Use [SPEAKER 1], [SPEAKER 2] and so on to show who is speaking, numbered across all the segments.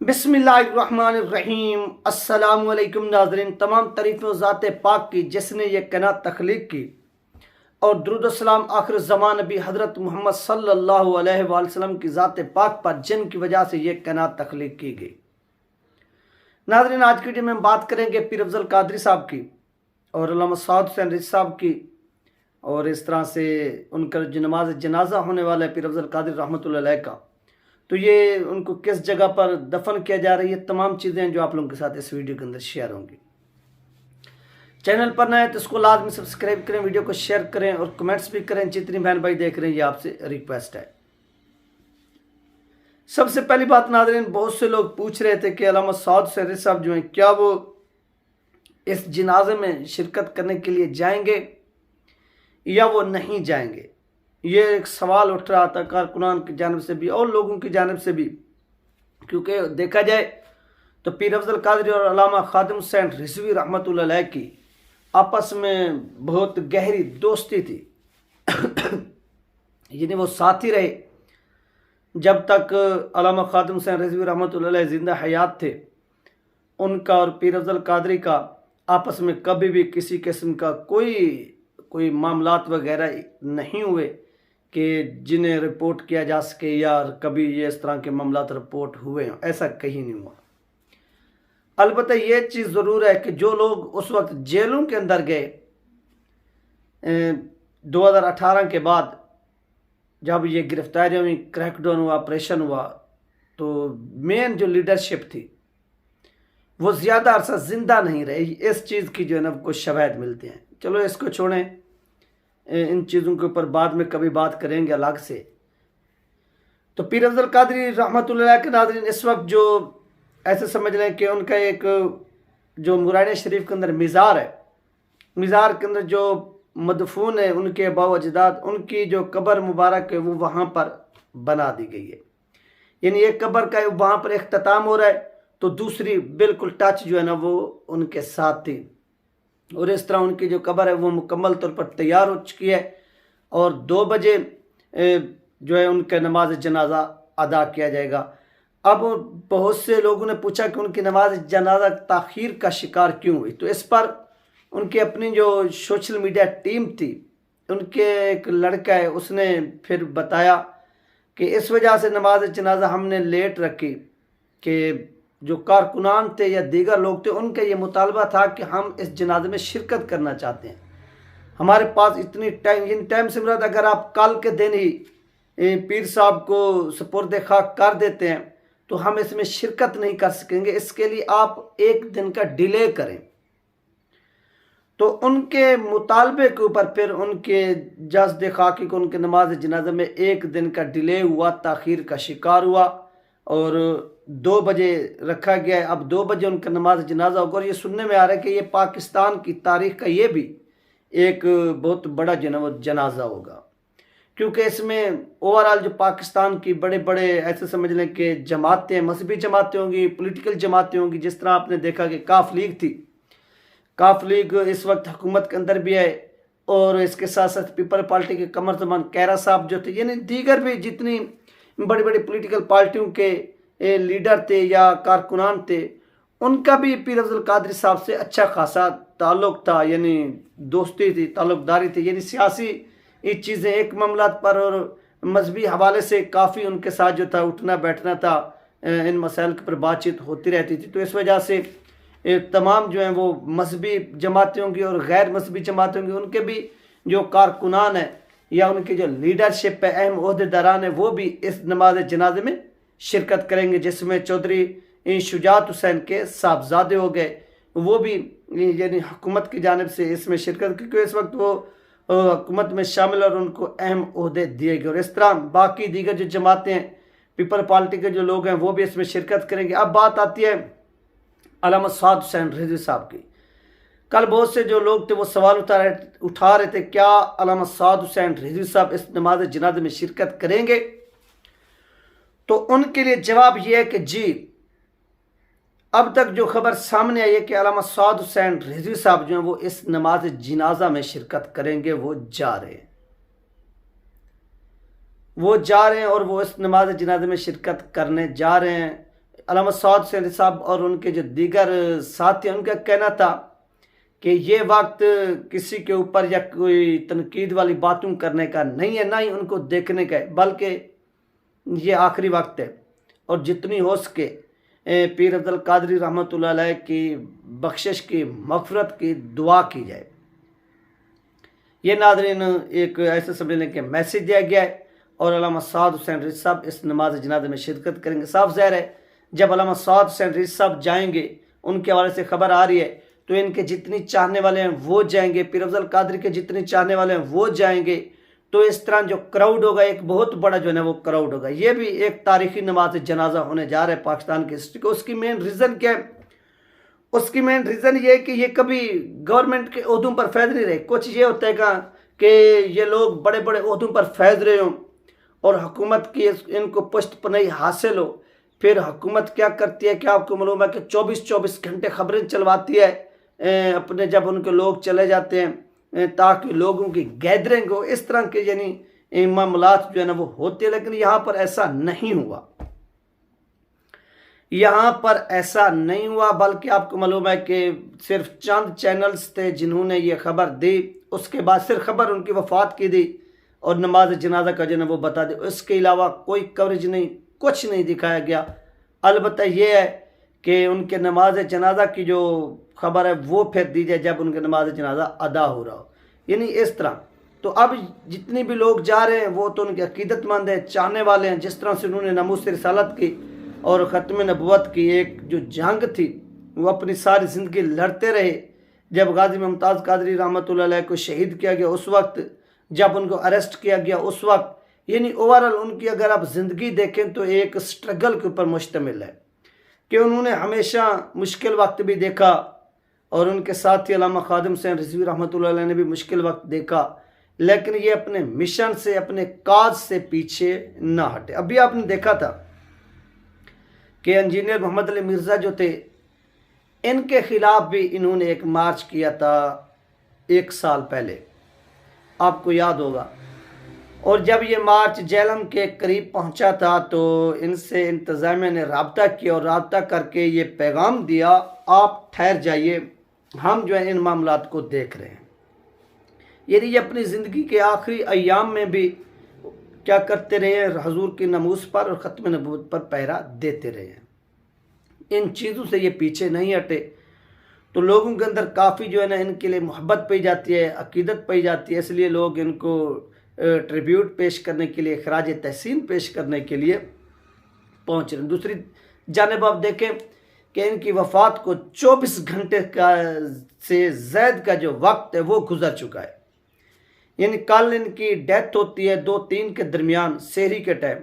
[SPEAKER 1] बिस्मिल्लाहिर्रहमानिर्रहीम। अस्सलामुअलैकुम नाज़रीन, तमाम तारीफ़ें ज़ात पाक की जिसने ये कायनात तख्लीक की, और दुरूद सलाम आखिर ज़मान नबी हज़रत मोहम्मद सल्लल्लाहु अलैहि वसल्लम की ज़ात पाक पर जिनकी वजह से ये कायनात तख्लीक की गई। नाज़रीन, आज की वीडियो में हम बात करेंगे पीर अफजल कादरी साहब की और अल्लामा सआद हुसैन रिज़वी साहब की, और इस तरह से उनका जो नमाज जनाजा होने वाला है पीर अफजल कादरी रहमतुल्लाह अलैह का, तो ये उनको किस जगह पर दफन किया जा रही है, तमाम चीज़ें जो आप लोगों के साथ इस वीडियो के अंदर शेयर होंगी। चैनल पर नए तो इसको लाजमी सब्सक्राइब करें, वीडियो को शेयर करें और कमेंट्स भी करें। जितनी बहन भाई देख रहे हैं, ये आपसे रिक्वेस्ट है। सबसे पहली बात नाज़रीन, बहुत से लोग पूछ रहे थे कि अल्लामा सआद हुसैन रिज़वी साहब जो हैं, क्या वो इस जनाजे में शिरकत करने के लिए जाएंगे या वो नहीं जाएंगे। ये एक सवाल उठ रहा था कारकुनान की जानिब से भी और लोगों की जानिब से भी, क्योंकि देखा जाए तो पीर अफजल कादरी और अल्लामा खादिम हुसैन रिज़वी रहमतुल्लाह अलैह की आपस में बहुत गहरी दोस्ती थी। यानी वो साथी रहे जब तक अल्लामा खादिम हुसैन रिज़वी रहमतुल्लाह अलैह जिंदा हयात थे। उनका और पीर अफजल कादरी का आपस में कभी भी किसी किस्म का कोई मामलात वगैरह नहीं हुए कि जिन्हें रिपोर्ट किया जा सके, या कभी ये इस तरह के मामलात रिपोर्ट हुए, ऐसा कहीं नहीं हुआ। अलबत्ता ये चीज़ ज़रूर है कि जो लोग उस वक्त जेलों के अंदर गए 2018 के बाद, जब ये गिरफ्तारियाँ हुई, क्रैकडाउन हुआ, ऑपरेशन हुआ, तो मेन जो लीडरशिप थी वो ज़्यादा अरसा ज़िंदा नहीं रही। इस चीज़ की जो है ना कुछ शवाहिद मिलते हैं। चलो इसको छोड़ें, इन चीज़ों के ऊपर बाद में कभी बात करेंगे अलग से। तो पीर अफजल कादरी रहमतुल्लाह अलैह के नाज़रीन, इस वक्त जो ऐसे समझ लें कि उनका एक जो मुराद शरीफ के अंदर मिज़ार है, मिज़ार के अंदर जो मदफून है उनके आबा व अजदाद, उनकी जो कब्र मुबारक है वो वहाँ पर बना दी गई है। यानी एक कब्र का वहाँ पर इख्तिताम हो रहा है, तो दूसरी बिल्कुल टच जो है ना वो उनके साथ थी, और इस तरह उनकी जो कब्र है वो मुकम्मल तौर पर तैयार हो चुकी है। और 2 बजे जो है उनका नमाज जनाजा अदा किया जाएगा। अब बहुत से लोगों ने पूछा कि उनकी नमाज जनाजा ताख़ीर का शिकार क्यों हुई, तो इस पर उनकी अपनी जो सोशल मीडिया टीम थी, उनके एक लड़का है, उसने फिर बताया कि इस वजह से नमाज जनाजा हमने लेट रखी कि जो कारकुनान थे या दीगर लोग थे, उनका ये मुतालबा था कि हम इस जनाजे में शिरकत करना चाहते हैं, हमारे पास इतनी टाइम, इन टाइम से मुराद अगर आप कल के दिन ही पीर साहब को सुपुर्द खाक कर देते हैं तो हम इसमें शिरकत नहीं कर सकेंगे, इसके लिए आप 1 दिन का डिले करें। तो उनके मुतालबे के ऊपर फिर उनके जस्द खाकी को उनके नमाज जनाजा में 1 दिन का डिले हुआ, ताख़ीर का शिकार हुआ, और 2 बजे रखा गया है। अब 2 बजे उनका नमाज जनाजा होगा, और ये सुनने में आ रहा है कि ये पाकिस्तान की तारीख़ का ये भी एक बहुत बड़ा जनाजा होगा, क्योंकि इसमें ओवरऑल जो पाकिस्तान की बड़े बड़े ऐसे समझ लें कि जमातें, मजहबी जमातें होंगी, पॉलिटिकल जमातें होंगी। जिस तरह आपने देखा कि काफ लीग थी, काफ लीग इस वक्त हुकूमत के अंदर भी है, और इसके साथ साथ पीपल पार्टी के कमर ज़मान कैरा साहब जो थे, यानी दीगर भी जितनी बड़ी बड़ी पॉलिटिकल पार्टियों के लीडर थे या कारकुनान थे, उनका भी पीर अफजल कादरी साहब से अच्छा खासा ताल्लुक़ था, यानी दोस्ती थी, ताल्लुक़दारी थी। यानी सियासी ये चीज़ें एक मामलात पर और मजहबी हवाले से काफ़ी उनके साथ जो था उठना बैठना था, इन मसाइल के पर बातचीत होती रहती थी। तो इस वजह से तमाम जो हैं वो मजहबी जमातें होंगी और गैर मजहबी जमातें होंगी, उनके भी जो कारकुनान है या उनकी जो लीडरशिप है, अहम ओहदेदारान है, वो भी इस नमाज जनाजे में शिरकत करेंगे, जिसमें चौधरी शुजात हुसैन के साहबजादे हो गए, वो भी यानी हुकूमत की जानिब से इसमें शिरकत, क्योंकि इस वक्त वो हुकूमत में शामिल और उनको अहम ओहदे दिए गए। और इस तरह बाकी दीगर जो जमातें हैं, पीपल पार्टी के जो लोग हैं, वो भी इसमें शिरकत करेंगे। अब बात आती है अल्लामा सआद हुसैन रिज़वी साहब की। कल बहुत से जो लोग थे वो सवाल उठा रहे थे, क्या अल्लामा सआद हुसैन रिज़वी साहब इस नमाज जनाजे में शिरकत करेंगे। तो उनके लिए जवाब यह है कि जी, अब तक जो खबर सामने आई है कि अल्लामा सआद हुसैन रिज़वी साहब जो हैं वो इस नमाज जनाजा में शिरकत करेंगे, वो जा रहे हैं, और वो इस नमाज जनाजे में शिरकत करने जा रहे हैं। अल्लामा सऊद हुसैन साहब और उनके जो दीगर साथी, उनका कहना था कि ये वक्त किसी के ऊपर या कोई तनकीद वाली बातों करने का नहीं है, ना ही उनको देखने का है, बल्कि ये आखिरी वक्त है और जितनी हो सके पीर अब्दुल कादरी रहमतुल्लाह अलैह की बख्शिश की, मग़फ़िरत की दुआ की जाए। ये नाज़रीन एक ऐसे समझ लें कि मैसेज दिया गया है और अल्लामा सऊद हुसैन रिज़वी साहब इस नमाज जनाज़े में शिरकत करेंगे। साफ ज़ाहिर है जब अल्लामा सऊद हुसैन रिज़वी साहब जाएंगे, उनके हवाले से खबर आ रही है, तो इनके जितनी चाहने वाले हैं वो जाएंगे, पीर अफ़ज़ल कादरी के जितने चाहने वाले हैं वो जाएंगे। तो इस तरह जो क्राउड होगा, एक बहुत बड़ा जो है ना वो क्राउड होगा। ये भी एक तारीखी नमाज जनाजा होने जा रहा है पाकिस्तान की हिस्ट्री को। उसकी मेन रीज़न क्या है? उसकी मेन रीज़न ये है कि ये कभी गवर्नमेंट के ओहदों पर फैज़ नहीं रहे। कुछ ये होता है कि ये लोग बड़े बड़े ओहदों पर फैज़ रहे हों और हुकूमत की इनको पुश्तपनाही हासिल हो, फिर हुकूमत क्या करती है, क्या आपको मालूम है कि 24-24 घंटे खबरें चलवाती है अपने, जब उनके लोग चले जाते हैं ताकि लोगों की गैदरिंग हो। इस तरह के यानी मामलात जो है ना वो होते हैं। लेकिन यहाँ पर ऐसा नहीं हुआ, यहाँ पर ऐसा नहीं हुआ, बल्कि आपको मालूम है कि सिर्फ चंद चैनल्स थे जिन्होंने ये खबर दी। उसके बाद सिर्फ खबर उनकी वफ़ात की दी और नमाज जनाजा का जो है वो बता दी। इसके अलावा कोई कवरेज नहीं, कुछ नहीं दिखाया गया। अलबत्ता ये है कि उनके नमाज जनाजा की जो खबर है वो फिर दी जाए जब उनके नमाज जनाजा अदा हो रहा हो, यानी इस तरह। तो अब जितने भी लोग जा रहे हैं वो तो उनके अकीदतमंद हैं, चाहने वाले हैं। जिस तरह से उन्होंने नमूस रिसालत की और ख़त्म नबुव्वत की एक जो जंग थी वो अपनी सारी ज़िंदगी लड़ते रहे। जब गाजी मुमताज़ कादरी रहमतुल्लाह अलैह को शहीद किया गया उस वक्त, जब उनको अरेस्ट किया गया उस वक्त, यानी ओवरऑल उनकी अगर आप ज़िंदगी देखें तो एक स्ट्रगल के ऊपर मुश्तमिल है कि उन्होंने हमेशा मुश्किल वक्त भी देखा और उनके साथी अल्लामा खादिम हुसैन रिज़वी रहमतुल्लाह अलैह ने भी मुश्किल वक्त देखा, लेकिन ये अपने मिशन से, अपने काज से पीछे ना हटे। अभी आपने देखा था कि इंजीनियर मोहम्मद अली मिर्ज़ा जो थे, इनके ख़िलाफ़ भी इन्होंने एक मार्च किया था 1 साल पहले, आपको याद होगा। और जब ये मार्च जेहलम के करीब पहुंचा था तो इनसे इंतज़ामिया ने रब्ता किया और रब्ता करके ये पैगाम दिया, आप ठहर जाइए, हम जो है इन मामलात को देख रहे हैं। यानी ये अपनी ज़िंदगी के आखिरी अय्याम में भी क्या करते रहे हैं, हजूर की नमूस पर और ख़त्म नबूवत पर पहरा देते रहे हैं। इन चीज़ों से ये पीछे नहीं हटे। तो लोगों के अंदर काफ़ी जो है ना इनके लिए मोहब्बत पाई जाती है, अकीदत पाई जाती है, इसलिए लोग इनको ट्रिब्यूट पेश करने के लिए, खराज तहसीन पेश करने के लिए पहुँच रहे हैं। दूसरी जानिब आप देखें कि इनकी वफ़ात को 24 घंटे का से ज़्यादा का जो वक्त है वो गुजर चुका है। यानी कल इनकी डेथ होती है 2-3 के दरमियान सहरी के टाइम,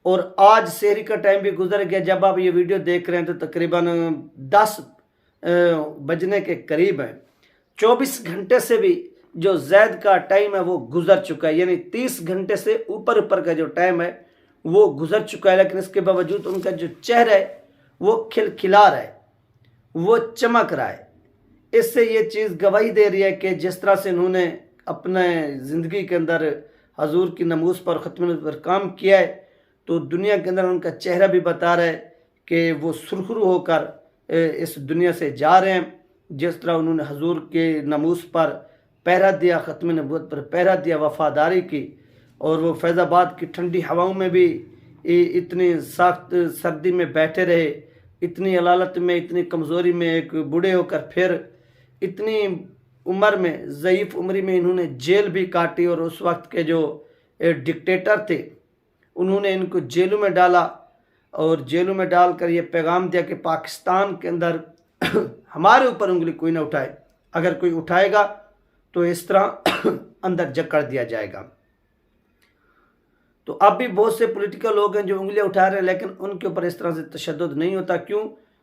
[SPEAKER 1] और आज सहरी का टाइम भी गुजर गया। जब आप ये वीडियो देख रहे हैं तो तकरीबन 10 बजने के करीब है। 24 घंटे से भी जो ज़ैद का टाइम है वो गुजर चुका है, यानी 30 घंटे से ऊपर का जो टाइम है वो गुजर चुका है। लेकिन इसके बावजूद उनका जो चेहरा है वो खिलखिला रहा है, वो चमक रहा है। इससे ये चीज़ गवाही दे रही है कि जिस तरह से उन्होंने अपने ज़िंदगी के अंदर हजूर की नमूस पर, ख़त्म पर काम किया है, तो दुनिया के अंदर उनका चेहरा भी बता रहा है कि वो सुरखरू होकर इस दुनिया से जा रहे हैं। जिस तरह उन्होंने हजूर के नमूस पर पहरा दिया, ख़त्म नबूवत पर पहरा दिया, वफ़ादारी की, और वो फैज़ाबाद की ठंडी हवाओं में भी इतनी सख्त सर्दी में बैठे रहे, इतनी अलालत में, इतनी कमज़ोरी में, एक बूढ़े होकर फिर इतनी उम्र में, ज़ईफ़ उम्री में इन्होंने जेल भी काटी। और उस वक्त के जो डिक्टेटर थे उन्होंने इनको जेलों में डाला और जेलों में डालकर ये पैगाम दिया कि पाकिस्तान के अंदर हमारे ऊपर उंगली कोई ना उठाए, अगर कोई उठाएगा तो इस तरह अंदर जकड़ दिया जाएगा। तो अब भी बहुत से पॉलिटिकल लोग हैं जो उंगलियां उठा रहे हैं, लेकिन उनके ऊपर इस तरह से तशद्दुद नहीं होता। क्यों?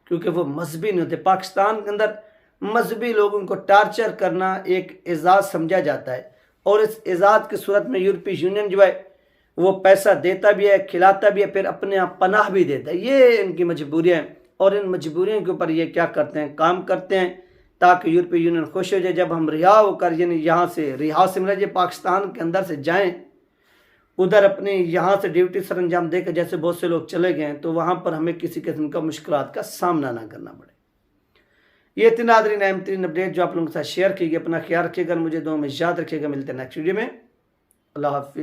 [SPEAKER 1] क्योंकि वो मजहबी नहीं होते। पाकिस्तान के अंदर मजहबी लोगों को टार्चर करना एक एजाज़ समझा जाता है, और इस एजाज़ की सूरत में यूरोपीय यूनियन जो है वो पैसा देता भी है, खिलाता भी है, फिर अपने आप पनाह भी देता है। ये इनकी मजबूरियाँ हैं, और इन मजबूरियों के ऊपर ये क्या करते हैं, काम करते हैं ताकि यूरोपीय यूनियन खुश हो जाए। जब हम रिहा होकर, यानी यहाँ से रिहा से मिला, पाकिस्तान के अंदर से जाएँ, उधर अपने यहाँ से ड्यूटी सर अंजाम देकर जैसे बहुत से लोग चले गए तो वहाँ पर हमें किसी किस्म का मुश्किलात का सामना ना करना पड़े। ये 3 नाज़रीन अहम 3 अपडेट जो आप लोगों के साथ शेयर की गई। अपना ख्याल रखिएगा, मुझे दुआ में याद रखिएगा। मिलते हैं नेक्स्ट वीडियो में। अल्लाह हाफिज़।